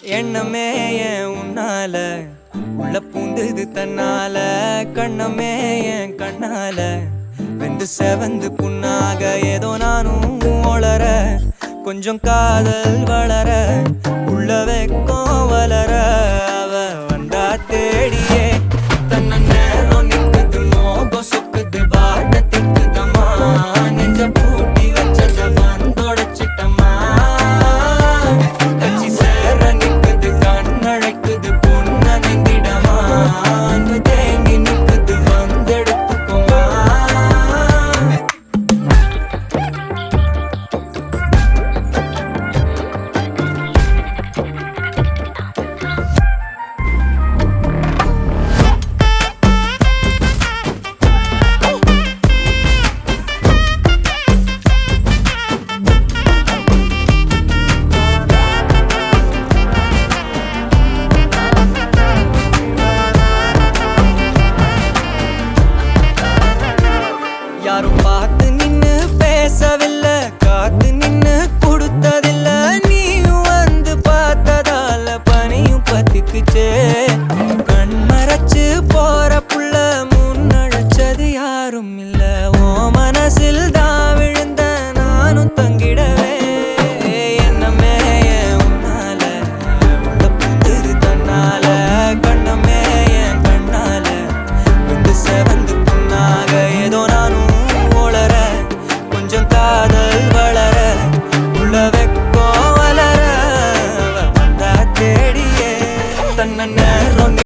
எண்ணமே ஏன் உன்னால உள்ள பூந்தது தன்னால கண்ணமே ஏன் கண்ணால வெந்து செவந்து புண்ணாக ஏதோ நானும் ஒளர கொஞ்சம் காதல் வளர உள்ள வெக்கம்